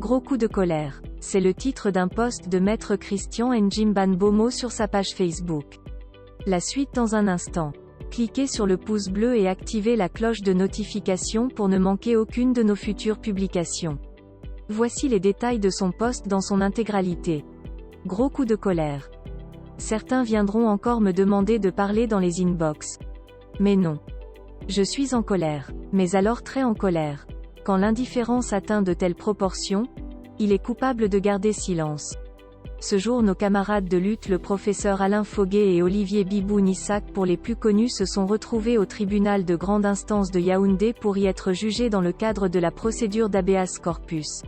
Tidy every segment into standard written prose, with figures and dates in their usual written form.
Gros coup de colère. C'est le titre d'un post de Maître Christian Njimban Bomo sur sa page Facebook. La suite dans un instant. Cliquez sur le pouce bleu et activez la cloche de notification pour ne manquer aucune de nos futures publications. Voici les détails de son post dans son intégralité. Gros coup de colère. Certains viendront encore me demander de parler dans les inbox. Mais non. Je suis en colère. Mais alors très en colère. Quand l'indifférence atteint de telles proportions, il est coupable de garder silence. Ce jour nos camarades de lutte le professeur Alain Foguet et Olivier Bibou-Nissac pour les plus connus se sont retrouvés au tribunal de grande instance de Yaoundé pour y être jugés dans le cadre de la procédure d'habeas corpus.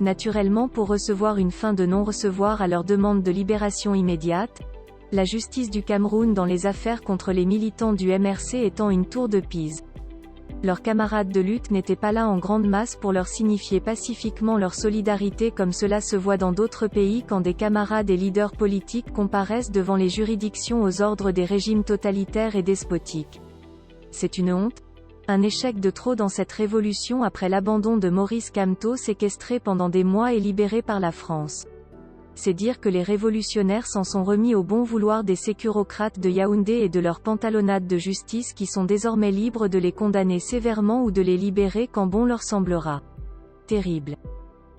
Naturellement pour recevoir une fin de non-recevoir à leur demande de libération immédiate, la justice du Cameroun dans les affaires contre les militants du MRC étant une tour de Pise. Leurs camarades de lutte n'étaient pas là en grande masse pour leur signifier pacifiquement leur solidarité comme cela se voit dans d'autres pays quand des camarades et leaders politiques comparaissent devant les juridictions aux ordres des régimes totalitaires et despotiques. C'est une honte, un échec de trop dans cette révolution après l'abandon de Maurice Kamto séquestré pendant des mois et libéré par la France. C'est dire que les révolutionnaires s'en sont remis au bon vouloir des sécurocrates de Yaoundé et de leurs pantalonnades de justice qui sont désormais libres de les condamner sévèrement ou de les libérer quand bon leur semblera. Terrible.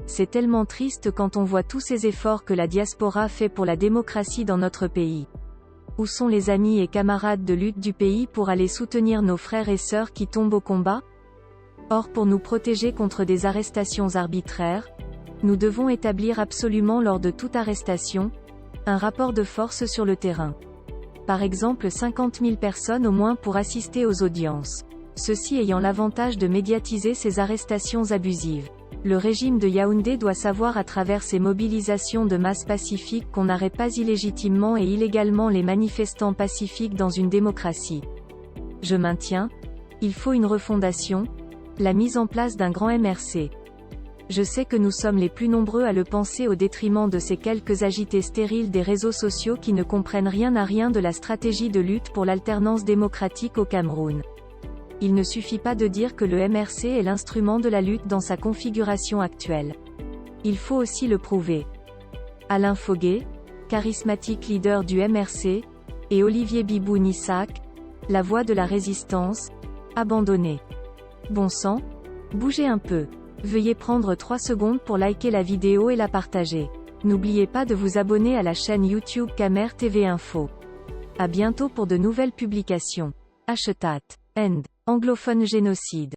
C'est tellement triste quand on voit tous ces efforts que la diaspora fait pour la démocratie dans notre pays. Où sont les amis et camarades de lutte du pays pour aller soutenir nos frères et sœurs qui tombent au combat? Or pour nous protéger contre des arrestations arbitraires, nous devons établir absolument lors de toute arrestation, un rapport de force sur le terrain. Par exemple 50 000 personnes au moins pour assister aux audiences. Ceci ayant l'avantage de médiatiser ces arrestations abusives. Le régime de Yaoundé doit savoir à travers ces mobilisations de masse pacifiques qu'on n'arrête pas illégitimement et illégalement les manifestants pacifiques dans une démocratie. Je maintiens, il faut une refondation, la mise en place d'un grand MRC. Je sais que nous sommes les plus nombreux à le penser au détriment de ces quelques agités stériles des réseaux sociaux qui ne comprennent rien à rien de la stratégie de lutte pour l'alternance démocratique au Cameroun. Il ne suffit pas de dire que le MRC est l'instrument de la lutte dans sa configuration actuelle. Il faut aussi le prouver. Alain Foguet, charismatique leader du MRC, et Olivier Bibou-Nissac, la voix de la résistance, abandonnés. Bon sang, bougez un peu. Veuillez prendre 3 secondes pour liker la vidéo et la partager. N'oubliez pas de vous abonner à la chaîne YouTube Camer TV Info. À bientôt pour de nouvelles publications. #end. Anglophone génocide.